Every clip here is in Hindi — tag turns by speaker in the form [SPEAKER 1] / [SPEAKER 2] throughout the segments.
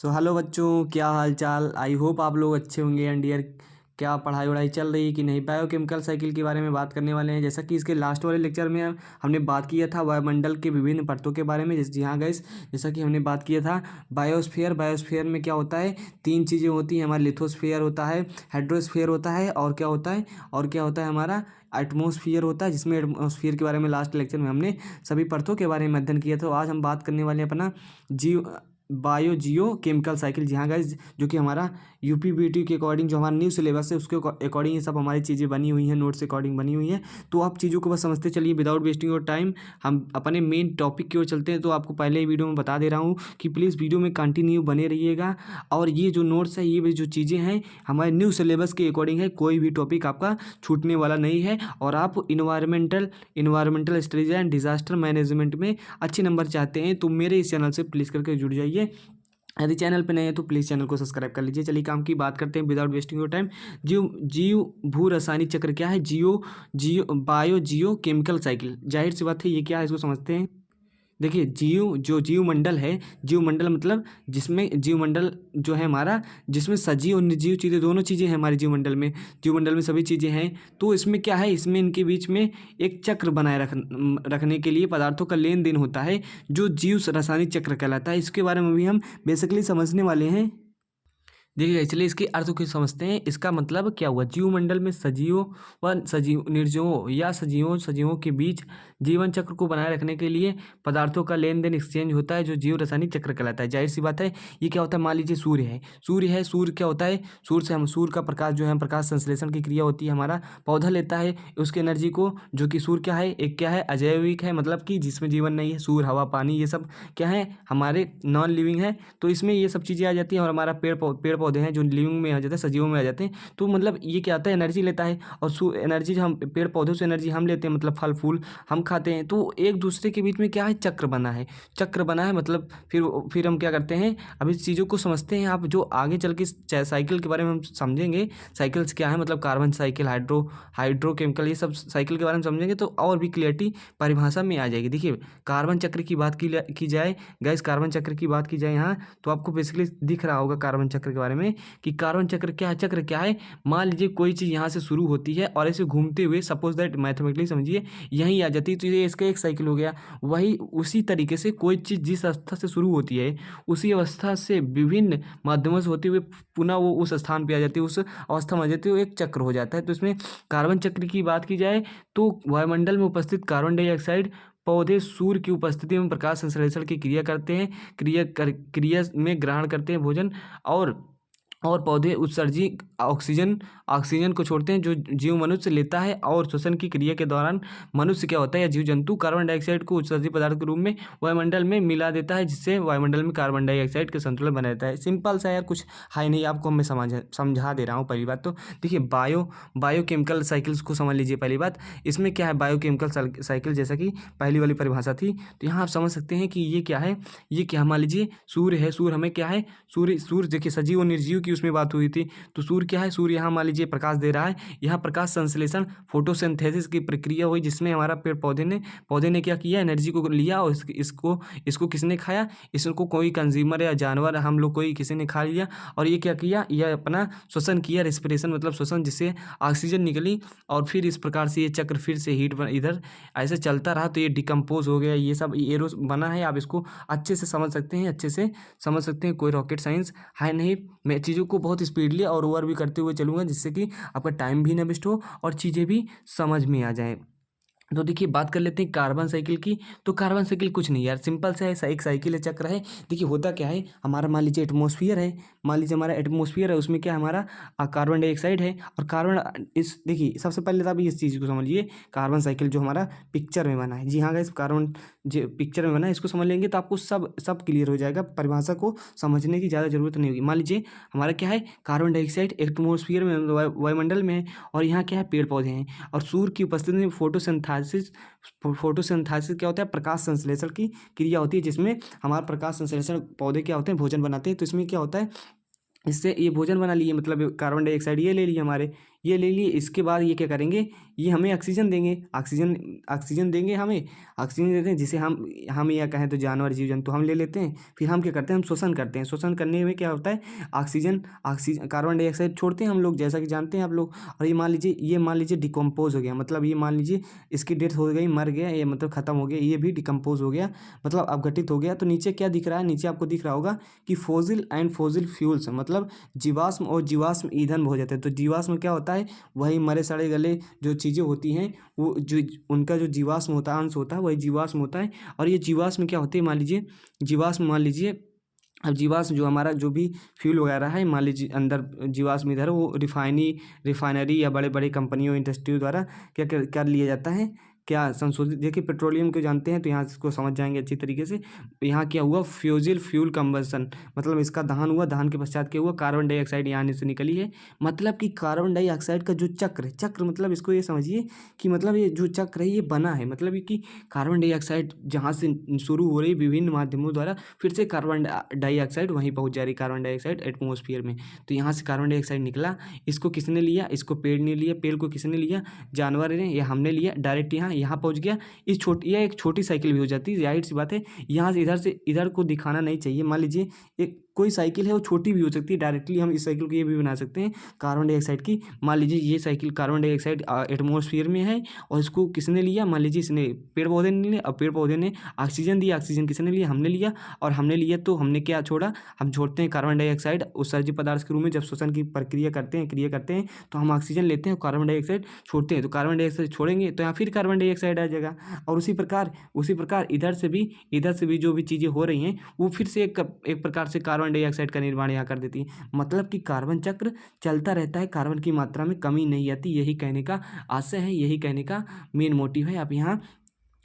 [SPEAKER 1] हेलो बच्चों, क्या हाल चाल। आई होप आप लोग अच्छे होंगे। एंड ईयर क्या पढ़ाई वढ़ाई चल रही है कि नहीं। बायोकेमिकल साइकिल के बारे में बात करने वाले हैं। जैसा कि इसके लास्ट वाले लेक्चर में हमने बात किया था वायुमंडल के विभिन्न परतों के बारे में। जी हाँ गाइस, जैसा कि हमने बात किया था बायोस्फीयर। बायोस्फीयर में क्या होता है, तीन चीज़ें होती हैं। हमारा लिथोस्फीयर होता है, हाइड्रोस्फीयर होता है, और क्या होता है, हमारा एटमॉस्फेयर होता है, जिसमें एटमॉस्फेयर के बारे में लास्ट लेक्चर में हमने सभी परतों के बारे में अध्ययन किया। तो आज हम बात करने वाले हैं अपना जीव जियो केमिकल साइकिल। जी हाँ गाइज, जो कि हमारा यूपीबीटी के अकॉर्डिंग जो हमारा न्यू सिलेबस है उसके अकॉर्डिंग ये सब हमारी चीज़ें बनी हुई हैं, नोट्स अकॉर्डिंग बनी हुई हैं। तो आप चीज़ों को बस समझते चलिए विदाउट वेस्टिंग योर टाइम। हम अपने मेन टॉपिक की ओर चलते हैं। तो आपको पहले ही वीडियो में बता दे रहा हूँ कि प्लीज़ वीडियो में कंटिन्यू बने रहिएगा। और ये जो नोट्स है, ये जो चीज़ें हैं हमारे न्यू सिलेबस के अकॉर्डिंग है। कोई भी टॉपिक आपका छूटने वाला नहीं है। और आप environmental studies and disaster management में अच्छे नंबर चाहते हैं तो मेरे इस चैनल से प्लीज़ करके जुड़ जाइए। यदि चैनल पे नए हैं तो प्लीज़ चैनल को सब्सक्राइब कर लीजिए। चलिए काम की बात करते हैं विदाउट वेस्टिंग योर टाइम। जीव जीव भू रासायनिक चक्र क्या है। Jio Jio chemical cycle. जाहिर सी बात है, ये क्या है इसको समझते हैं। देखिए, जीवमंडल है, जीवमंडल मतलब जिसमें जीवमंडल जो है हमारा, जिसमें सजीव और निर्जीव चीज़ें दोनों चीज़ें हैं हमारे जीवमंडल में सभी चीज़ें हैं। तो इसमें क्या है, इसमें इनके बीच में एक चक्र बनाए रखने के लिए पदार्थों का लेन देन होता है, जो जीव रासायनिक चक्र कहलाता है। इसके बारे में भी हम बेसिकली समझने वाले हैं। देखिए चलिए इसके अर्थ को समझते हैं। इसका मतलब क्या हुआ, जीवमंडल में सजीवों व सजीव निर्जीवों या सजीवों के बीच जीवन चक्र को बनाए रखने के लिए पदार्थों का लेन देन एक्सचेंज होता है, जो जीव रासायनिक चक्र कहलाता है। जाहिर सी बात है, ये क्या होता है, मान लीजिए सूर्य क्या होता है, सूर्य का प्रकाश जो है, प्रकाश संश्लेषण की क्रिया होती है। हमारा पौधा लेता है उसके एनर्जी को, जो कि सूर्य क्या है, एक क्या है, अजैविक है, मतलब कि जिसमें जीवन नहीं है। सूर्य, हवा, पानी, ये सब क्या है, हमारे नॉन लिविंग है। तो इसमें ये सब चीज़ें आ जाती हैं। और हमारा पेड़ पौधे हैं जो लिविंग में आ जाते हैं, सजीवों में आ जाते हैं। तो मतलब ये क्या आता है, एनर्जी लेता है। और एनर्जी जो हम पेड़ पौधों से एनर्जी हम लेते हैं, मतलब फल फूल हम खाते हैं। तो एक दूसरे के बीच में क्या है, चक्र बना है। मतलब फिर हम क्या करते हैं, अब इस चीज़ों को समझते हैं। आप जो आगे चल के साइकिल के बारे में हम समझेंगे, साइकिल्स क्या है, मतलब कार्बन साइकिल, हाइड्रोकेमिकल, ये सब साइकिल के बारे में समझेंगे तो और भी क्लियरिटी परिभाषा में आ जाएगी। देखिए, कार्बन चक्र की बात की जाए गैस, कार्बन चक्र की बात की जाए यहाँ, तो आपको बेसिकली दिख रहा होगा कार्बन चक्र के बारे में कि कार्बन चक्र क्या है। मान लीजिए कोई चीज़ यहाँ से शुरू होती है और ऐसे घूमते हुए, सपोज दैट मैथमेटिकली समझिए, यहीं आ जाती है। तो ये इसका एक साइकिल हो गया। वही उसी तरीके से कोई चीज़ जिस अवस्था से शुरू होती है, उसी अवस्था से विभिन्न माध्यमों से होते हुए पुनः वो उस स्थान पर आ जाती है, उस अवस्था में आ जाती है, वो एक चक्र हो जाता है। तो इसमें कार्बन चक्र की बात की जाए तो वायुमंडल में उपस्थित कार्बन डाइऑक्साइड पौधे सूर्य की उपस्थिति में प्रकाश संश्लेषण की क्रिया करते हैं, क्रिया में ग्रहण करते हैं भोजन, और पौधे उत्सर्जित ऑक्सीजन को छोड़ते हैं, जो जीव मनुष्य लेता है। और श्वसन की क्रिया के दौरान मनुष्य क्या होता है, या जीव जंतु कार्बन डाइऑक्साइड को उत्सर्जित पदार्थ के रूप में वायुमंडल में मिला देता है, जिससे वायुमंडल में कार्बन डाइऑक्साइड का संतुलन बना रहता है। सिंपल सा यार, कुछ है नहीं, आपको मैं समझा दे रहा हूँ। पहली बात तो देखिए, बायोकेमिकल साइकिल्स को समझ लीजिए। पहली बात, इसमें क्या है, बायोकेमिकल साइकिल, जैसा कि पहली वाली परिभाषा थी, तो यहाँ आप समझ सकते हैं कि ये क्या है। ये क्या, मान लीजिए सूर्य है, सूर्य हमें क्या है, सूर्य देखिए सजीव और निर्जीव की उसमें बात हुई थी। तो सूर्य क्या है, सूर्य यहाँ मान लीजिए प्रकाश दे रहा है। यहाँ प्रकाश संश्लेषण, फोटोसिंथेसिस की प्रक्रिया हुई, जिसमें हमारा पौधे ने क्या किया, एनर्जी को लिया, और इसको किसने खाया, इसको कोई कंज्यूमर या जानवर, हम लोग कोई किसी ने खा लिया। और ये क्या किया, यह अपना श्वसन किया, रेस्पिरेशन मतलब श्वसन, जिससे ऑक्सीजन निकली। और फिर इस प्रकार से ये चक्र फिर से हीट इधर ऐसे चलता रहा, तो ये डिकम्पोज हो गया, ये सब एरो बना है। आप इसको अच्छे से समझ सकते हैं, कोई रॉकेट साइंस है नहीं। मैं चीज़ों को बहुत स्पीडली और ओवर भी करते हुए चलूँगा, जिससे कि आपका टाइम भी ना वेस्ट हो और चीज़ें भी समझ में आ जाएँ। तो देखिए, बात कर लेते हैं कार्बन साइकिल की। तो कार्बन साइकिल कुछ नहीं यार, सिंपल सा है, एक साइकिल है, चक्र है। देखिए होता क्या है, हमारा मान लीजिए एटमॉस्फेयर है, उसमें क्या है, हमारा कार्बन डाइऑक्साइड है। और देखिए सबसे पहले तो आप इस चीज़ को समझिए, कार्बन साइकिल जो हमारा पिक्चर में बना है। जी हाँ गाइस, कार्बन जो पिक्चर में बना है, इसको समझ लेंगे तो आपको सब क्लियर हो जाएगा। परिभाषा को समझने की ज़्यादा जरूरत नहीं होगी। मान लीजिए हमारा क्या है, कार्बन डाइऑक्साइड एटमॉस्फेयर में, वायुमंडल में है, और यहाँ क्या है, पेड़ पौधे हैं। और सूर्य की उपस्थिति में फोटोसिंथेसिस क्या होता है, प्रकाश संश्लेषण की क्रिया होती है, जिसमें हमारा प्रकाश संश्लेषण पौधे क्या होते हैं, भोजन बनाते हैं। तो इसमें क्या होता है, इससे ये भोजन बना लिए, मतलब कार्बन डाइऑक्साइड ये ले लिए हमारे, ये ले लिए, इसके बाद ये क्या करेंगे, ये हमें ऑक्सीजन देंगे, ऑक्सीजन देंगे हमें, ऑक्सीजन देते हैं जिसे हम या कहें तो जानवर जीव जंतु हम ले लेते हैं। फिर हम क्या करते हैं, हम शोषण करते हैं। शोषण करने में क्या होता है, ऑक्सीजन कार्बन डाइऑक्साइड छोड़ते हैं हम लोग, जैसा कि जानते हैं आप लोग। और ये मान लीजिए डिकम्पोज हो गया, मतलब ये मान लीजिए इसकी डेथ हो गई, मर गया, ये मतलब खत्म हो गया, ये भी डिकम्पोज हो गया, मतलब अपघटित हो गया। तो नीचे क्या दिख रहा है, नीचे आपको दिख रहा होगा कि फोसिल एंड फोसिल फ्यूल्स, मतलब जीवाश्म और जीवाश्म ईंधन हो जाते हैं। तो जीवाश्म क्या होता है, वही मरे सड़े गले जो चीज़ें होती हैं, वो जो उनका जो जीवाश्म होता है, अंश होता है, वही जीवाश्म होता है। और ये जीवाश्म क्या होते हैं, मान लीजिए अब जीवाश्म जो हमारा जो भी फ्यूल वगैरह है, मान लीजिए अंदर जीवाश्म इधर वो रिफाइनरी या बड़े बड़े कंपनियों इंडस्ट्रियों द्वारा क्या कर लिया जाता है, क्या संशोधित। देखिए पेट्रोलियम को जानते हैं तो यहाँ इसको समझ जाएंगे अच्छी तरीके से। यहाँ क्या हुआ, फ्यूजिल फ्यूल कंबसन, मतलब इसका दहन हुआ, दहन के पश्चात क्या हुआ, कार्बन डाइऑक्साइड यहाँ से निकली है। मतलब कि कार्बन डाइऑक्साइड का जो चक्र मतलब इसको ये समझिए कि मतलब ये जो चक्र है ये बना है, मतलब कि कार्बन डाइऑक्साइड जहाँ से शुरू हो रही विभिन्न माध्यमों द्वारा, फिर से कार्बन डाइऑक्साइड वहीं पहुँच जा रही, कार्बन डाइऑक्साइड एटमॉस्फेयर में। तो यहाँ से कार्बन डाइऑक्साइड निकला, इसको किसने लिया, इसको पेड़ ने लिया, पेड़ को किसने लिया, जानवर ने, या हमने लिया, डायरेक्ट यहाँ पहुँच गया। यह एक छोटी साइकिल भी हो जाती है, जाहिर सी बात है। यहाँ से इधर को दिखाना नहीं चाहिए। मान लीजिए एक कोई साइकिल है वो छोटी भी हो सकती है, डायरेक्टली हम इस साइकिल को ये भी बना सकते हैं कार्बन डाइऑक्साइड की। मान लीजिए ये साइकिल कार्बन डाइऑक्साइड एटमॉस्फेयर में है और इसको किसने लिया, मान लीजिए इसने पेड़ पौधे ने लिया, और पेड़ पौधे ने ऑक्सीजन दिया, ऑक्सीजन किसने लिया, हमने लिया। और हमने लिया तो हमने क्या छोड़ा, हम छोड़ते हैं कार्बन डाइऑक्साइड उत्सर्जित पदार्थ के रूप में। जब श्वसन की प्रक्रिया करते हैं तो हम ऑक्सीजन लेते हैं, कार्बन डाइऑक्साइड छोड़ते हैं। तो कार्बन डाइऑक्साइड छोड़ेंगे तो यहाँ फिर कार्बन डाइऑक्साइड आ जाएगा। और उसी प्रकार इधर से भी जो भी चीज़ें हो रही हैं वो फिर से एक प्रकार से कार्बन डाइऑक्साइड का निर्माण यहाँ कर देती है। मतलब कि कार्बन चक्र चलता रहता है, कार्बन की मात्रा में कमी नहीं आती। यही कहने का आशय है, यही कहने का मेन मोटिव है, आप यहाँ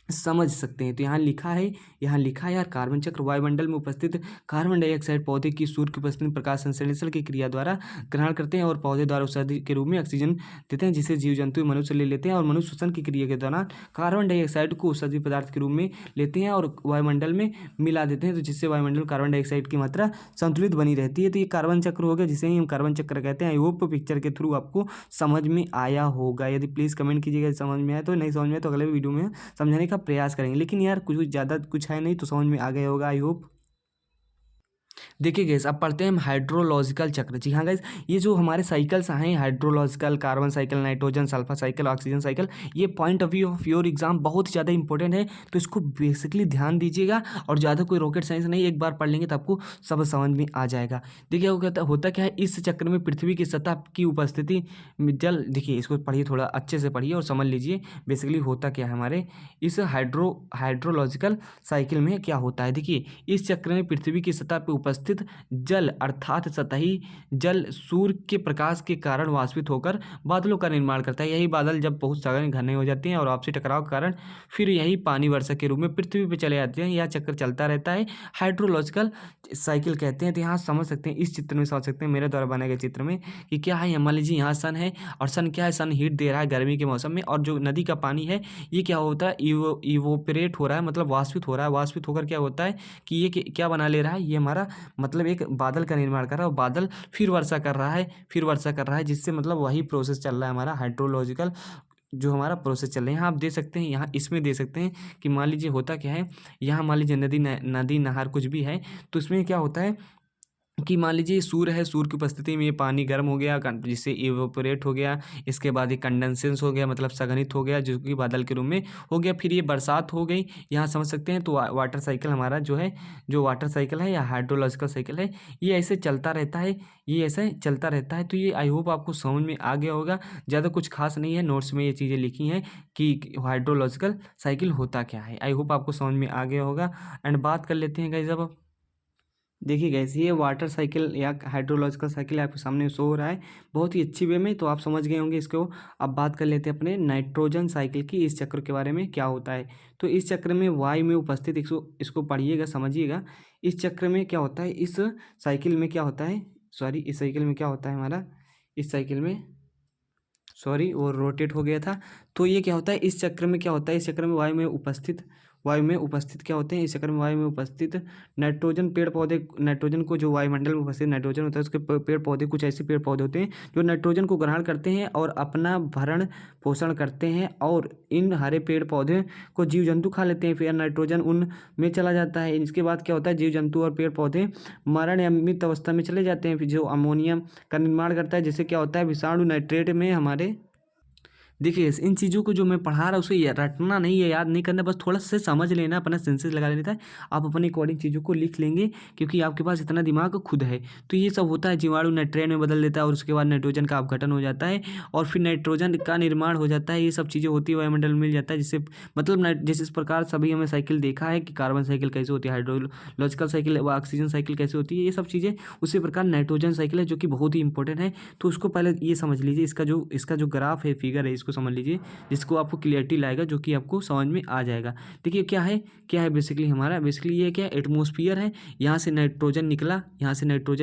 [SPEAKER 1] समझ सकते हैं। तो यहाँ लिखा है यार, कार्बन चक्र वायुमंडल में उपस्थित कार्बन डाइऑक्साइड पौधे की सूर्य की उपस्थिति में प्रकाश संश्लेषण की क्रिया द्वारा ग्रहण करते हैं और पौधे द्वारा उत्सर्जित के रूप में ऑक्सीजन देते हैं, जिसे जीव जंतु मनुष्य ले लेते हैं। और मनुष्य श्वसन की क्रिया के दौरान कार्बन डाइऑक्साइड को उत्सर्जित पदार्थ के रूप में लेते हैं और वायुमंडल में मिला देते हैं, तो जिससे वायुमंडल में कार्बन डाइऑक्साइड की मात्रा संतुलित बनी रहती है। तो ये कार्बन चक्र हो गया, जिसे हम कार्बन चक्र कहते हैं। आई होप पिक्चर के थ्रू आपको समझ में आया होगा। यदि प्लीज़ कमेंट कीजिएगा समझ में आया, तो नहीं समझ में तो अगले वीडियो में समझाने का प्रयास करेंगे। लेकिन यार कुछ ज़्यादा कुछ है नहीं, तो समझ में आ गया होगा आई होप। देखिए गैस, अब पढ़ते हैं हम हाइड्रोलॉजिकल चक्र। जी हाँ गैस, ये जो हमारे साइकिल्स हैं, hydrological, carbon cycle, nitrogen sulphur cycle, oxygen cycle, ये point of view of your exam बहुत ज़्यादा इंपॉर्टेंट है। तो इसको बेसिकली ध्यान दीजिएगा और ज़्यादा कोई रॉकेट साइंस नहीं, एक बार पढ़ लेंगे तो आपको सब समझ में आ जाएगा। देखिए वो कहता होता क्या है, इस चक्र में पृथ्वी की सतह की उपस्थिति में जल, देखिए इसको पढ़िए, थोड़ा अच्छे से पढ़िए और समझ लीजिए बेसिकली होता क्या है हमारे इस हाइड्रोलॉजिकल साइकिल में क्या होता है। देखिए इस चक्र में पृथ्वी की सतह पर उपस्थित जल अर्थात सतही जल सूर्य के प्रकाश के कारण वाष्पित होकर बादलों का निर्माण करता है। यही बादल जब बहुत सारे घने हो जाते हैं और आपसी टकराव के कारण फिर यही पानी वर्षा के रूप में पृथ्वी पर चले जाते हैं। यह चक्र चलता रहता है, हाइड्रोलॉजिकल साइकिल कहते हैं। तो यहाँ समझ सकते हैं, इस चित्र में समझ सकते हैं, मेरे द्वारा बनाए गए चित्र में कि क्या है। मान लीजिए यहाँ सन है और सन क्या है, सन हीट दे रहा है गर्मी के मौसम में, और जो नदी का पानी है ये क्या होता है, इवोपरेट हो रहा है, मतलब वाष्पित हो रहा है। वाष्पित होकर क्या होता है कि ये क्या बना ले रहा है, ये हमारा मतलब एक बादल का निर्माण कर रहा है और बादल फिर वर्षा कर रहा है, जिससे मतलब वही प्रोसेस चल रहा है हमारा हाइड्रोलॉजिकल जो हमारा प्रोसेस चल रहा है। यहाँ आप देख सकते हैं, यहाँ इसमें देख सकते हैं कि मान लीजिए होता क्या है, यहाँ मान लीजिए नदी नहर कुछ भी है, तो इसमें क्या होता है कि मान लीजिए सूर्य है, सूर्य की उपस्थिति में ये पानी गर्म हो गया, जिससे इवेपोरेट हो गया। इसके बाद ये कंडेंसेंस हो गया, मतलब संघनित हो गया, जो कि बादल के रूप में हो गया। फिर ये बरसात हो गई, यहाँ समझ सकते हैं। तो वाटर साइकिल हमारा जो वाटर साइकिल है या हाइड्रोलॉजिकल साइकिल है, ये ऐसे चलता रहता है। तो ये आई होप आपको समझ में आ गया होगा। ज़्यादा कुछ खास नहीं है, नोट्स में ये चीज़ें लिखी हैं कि हाइड्रोलॉजिकल साइकिल होता क्या है। आई होप आपको समझ में आ गया होगा। एंड बात कर लेते हैं गाइस अब। देखिए गैस, ये वाटर साइकिल या हाइड्रोलॉजिकल साइकिल आपके सामने शो हो रहा है बहुत ही अच्छी वे में, तो आप समझ गए होंगे इसको। अब बात कर लेते हैं अपने नाइट्रोजन साइकिल की, इस चक्र के बारे में क्या होता है। तो इस चक्र में वायु में उपस्थित इसको पढ़िएगा, समझिएगा। इस चक्र में क्या होता है, इस साइकिल में क्या होता है, इस साइकिल में क्या होता है हमारा, इस साइकिल में वो रोटेट हो गया था। तो ये क्या होता है, इस चक्र में क्या होता है, इस चक्र में वायु में वायु में उपस्थित क्या होते हैं, इस चक्र में वायु में उपस्थित नाइट्रोजन पेड़ पौधे, नाइट्रोजन को जो वायुमंडल में उपस्थित नाइट्रोजन होता है उसके पेड़ पौधे, कुछ ऐसे पेड़ पौधे होते हैं जो नाइट्रोजन को ग्रहण करते हैं और अपना भरण पोषण करते हैं, और इन हरे पेड़ पौधे को जीव जंतु खा लेते हैं, फिर नाइट्रोजन उनमें चला जाता है। इसके बाद क्या होता है, जीव जंतु और पेड़ पौधे मरण या मृत अवस्था में चले जाते हैं, फिर जो अमोनिया का निर्माण करता है, जिससे क्या होता है विषाणु नाइट्रेट में हमारे। देखिए इन चीज़ों को जो मैं पढ़ा रहा हूँ उसे रटना नहीं है, याद नहीं करना, बस थोड़ा सा समझ लेना, अपना सेंसेस लगा लेता है, आप अपने अकॉर्डिंग चीज़ों को लिख लेंगे क्योंकि आपके पास इतना दिमाग खुद है। तो ये सब होता है, जीवाणु नाइट्रेट में बदल देता है और उसके बाद नाइट्रोजन का अपघटन हो जाता है और फिर नाइट्रोजन का निर्माण हो जाता है। ये सब चीज़ें होती है, वायुमंडल में मिल जाता है, जिससे मतलब जैसे इस प्रकार सभी हमें साइकिल देखा है कि कार्बन साइकिल कैसे होती है, हाइड्रोलॉजिकल साइकिल व ऑक्सीजन साइकिल कैसे होती है, ये सब चीज़ें उसी प्रकार नाइट्रोजन साइकिल है जो कि बहुत ही इंपॉर्टेंट है। तो उसको पहले ये समझ लीजिए, इसका जो ग्राफ है, फिगर है, इसको समझ लीजिए, जिसको आपको क्लियरिटी लाएगा, जो कि आपको समझ में आ जाएगा। देखिए क्या है बेसिकली हमारा, बेसिकली ये क्या है, एटमॉस्फेयर है, यहाँ से नाइट्रोजन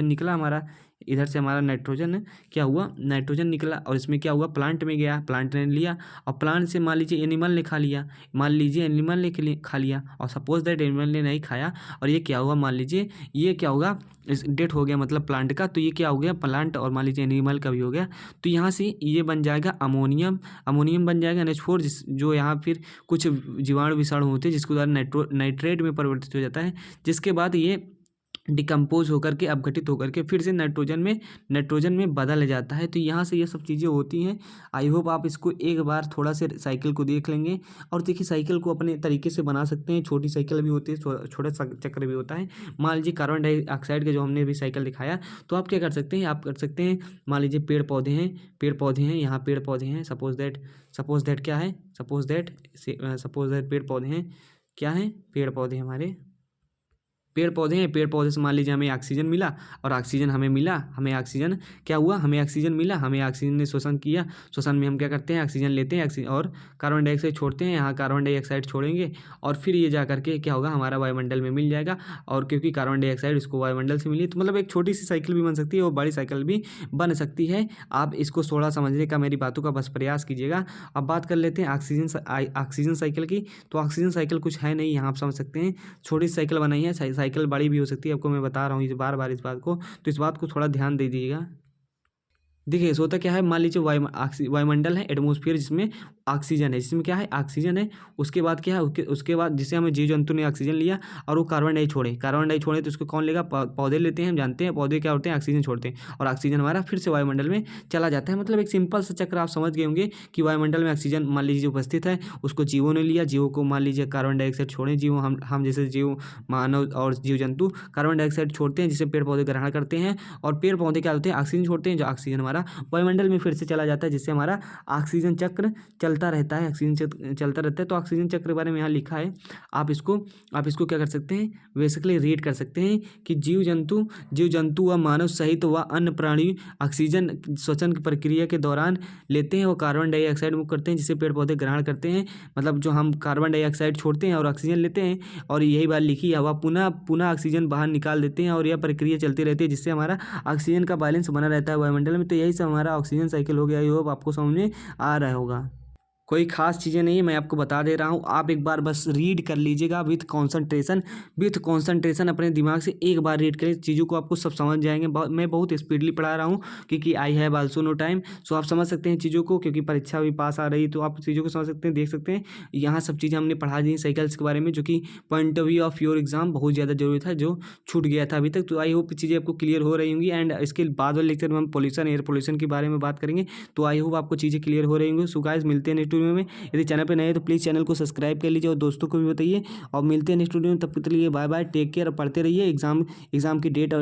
[SPEAKER 1] निकला हमारा, इधर से हमारा नाइट्रोजन क्या हुआ, नाइट्रोजन निकला और इसमें क्या हुआ, प्लांट में गया, प्लांट ने लिया और प्लांट से मान लीजिए एनिमल ने खा लिया, मान लीजिए एनिमल ने खा लिया और सपोज दैट एनिमल ने नहीं खाया और ये क्या हुआ, मान लीजिए ये क्या होगा, इस डेथ हो गया मतलब प्लांट का, तो ये क्या हो गया, प्लांट और मान लीजिए एनिमल का भी हो गया, तो यहाँ से ये बन जाएगा अमोनियम बन जाएगा NH4, जो यहाँ फिर कुछ जीवाणु विषाणु होते हैं जिसके द्वारा नाइट्रेट में परिवर्तित हो जाता है, जिसके बाद ये डिकम्पोज होकर के अपघटित होकर के फिर से नाइट्रोजन में बदल जाता है। तो यहाँ से ये सब चीज़ें होती हैं। आई होप आप इसको एक बार थोड़ा से साइकिल को देख लेंगे और देखिए साइकिल को अपने तरीके से बना सकते हैं, छोटी साइकिल भी होती है, छोटा चक्र भी होता है। मान लीजिए कार्बन डाइऑक्साइड का जो हमने अभी साइकिल दिखाया, तो आप क्या कर सकते हैं, आप कर सकते हैं, मान लीजिए पेड़ पौधे हैं, यहाँ पेड़ पौधे हैं, सपोज दैट क्या है, सपोज दैट पेड़ पौधे हैं, क्या है, पेड़ पौधे हमारे पेड़ पौधे हैं, पेड़ पौधे से मान लीजिए हमें ऑक्सीजन मिला और ऑक्सीजन हमें मिला, हमें ऑक्सीजन क्या हुआ, हमें ऑक्सीजन मिला, हमें ऑक्सीजन ने शोषण किया, शोषण में हम क्या करते हैं, ऑक्सीजन लेते हैं और कार्बन डाइऑक्साइड छोड़ते हैं, यहाँ कार्बन डाइऑक्साइड छोड़ेंगे और फिर ये जा करके क्या होगा, हमारा वायुमंडल में मिल जाएगा, और क्योंकि कार्बन डाइऑक्साइड इसको वायुमंडल से मिली, तो मतलब एक छोटी सी साइकिल भी बन सकती है और बड़ी साइकिल भी बन सकती है। आप इसको थोड़ा समझने का, मेरी बातों का बस प्रयास कीजिएगा। अब बात कर लेते हैं ऑक्सीजन साइकिल की। तो ऑक्सीजन साइकिल कुछ है नहीं, यहाँ आप समझ सकते हैं, छोटी साइकिल बनाई है, साइकिल बड़ी भी हो सकती है, आपको मैं बता रहा हूँ बार बार इस बात को, तो इस बात को थोड़ा ध्यान दे दीजिएगा। देखिए इस होता क्या है, मान लीजिए वायुमंडल है, एटमॉस्फेयर, जिसमें ऑक्सीजन है, जिसमें क्या है, ऑक्सीजन है, उसके बाद क्या है, उसके बाद जिसे हमें जीव जंतु ने ऑक्सीजन लिया और वो कार्बन डाई छोड़े तो उसको कौन लेगा, पौधे लेते हैं, हम जानते हैं पौधे क्या होते हैं, ऑक्सीजन छोड़ते हैं और ऑक्सीजन हमारा फिर से वायुमंडल में चला जाता है। मतलब एक सिंपल सा चक्र आप समझ गए होंगे कि वायुमंडल में ऑक्सीजन मान लीजिए उपस्थित है, उसको जीवों ने लिया, जीवों को मान लीजिए कार्बन डाइऑक्साइड छोड़े, जीव हम जैसे जीव, मानव और जीव जंतु कार्बन डाइऑक्साइड छोड़ते हैं, जिसे पेड़ पौधे ग्रहण करते हैं, और पेड़ पौधे क्या होते हैं, ऑक्सीजन छोड़ते हैं, जो ऑक्सीजन हमारा वायुमंडल में फिर से चला जाता है, जिससे हमारा ऑक्सीजन चक्र चलता रहता है, तो ऑक्सीजन चक्र के बारे में यहाँ लिखा है। आप इसको क्या कर सकते हैं, बेसिकली रीड कर सकते हैं कि जीव जंतु व मानव सहित व अन्य प्राणी ऑक्सीजन श्वसन की प्रक्रिया के दौरान लेते हैं, वो कार्बन डाइऑक्साइड मुक्त करते हैं, जिसे पेड़ पौधे ग्रहण करते हैं। मतलब जो हम कार्बन डाइऑक्साइड छोड़ते हैं और ऑक्सीजन लेते हैं, और यही बात लिखी है, हवा पुनः ऑक्सीजन बाहर निकाल देते हैं, और यह प्रक्रिया चलती रहती है, जिससे हमारा ऑक्सीजन का बैलेंस बना रहता है वायुमंडल में। तो यही सब हमारा ऑक्सीजन साइकिल हो गया। आई होप आपको समझ में आ रहा होगा। कोई खास चीज़ें नहीं है, मैं आपको बता दे रहा हूँ, आप एक बार बस रीड कर लीजिएगा विथ कंसंट्रेशन अपने दिमाग से एक बार रीड करें, चीज़ों को आपको सब समझ जाएंगे। मैं बहुत स्पीडली पढ़ा रहा हूँ क्योंकि I have also no time, so आप समझ सकते हैं चीज़ों को, क्योंकि परीक्षा भी पास आ रही, तो आप चीज़ों को समझ सकते हैं, देख सकते हैं। यहाँ सब चीज़ें हमने पढ़ा दी साइकिल्स के बारे में, जो कि point of view of your exam बहुत ज़्यादा जरूरी था, जो छूट गया था अभी तक। तो आई होप चीज़ें आपको क्लियर हो रही होंगी, एंड इसके बाद वाले लेक्चर में हम एयर पोल्यूशन के बारे में बात करेंगे। तो आई होप आपको चीज़ें क्लियर हो रही होंगी। सो गाइस, मिलते हैं नेक्स्ट वीडियो में। यदि चैनल पे नए हैं तो प्लीज़ चैनल को सब्सक्राइब कर लीजिए और दोस्तों को भी बताइए, और मिलते हैं नेक्स्ट वीडियो में। तब तक के लिए बाय बाय, टेक केयर, और पढ़ते रहिए। एग्जाम की डेट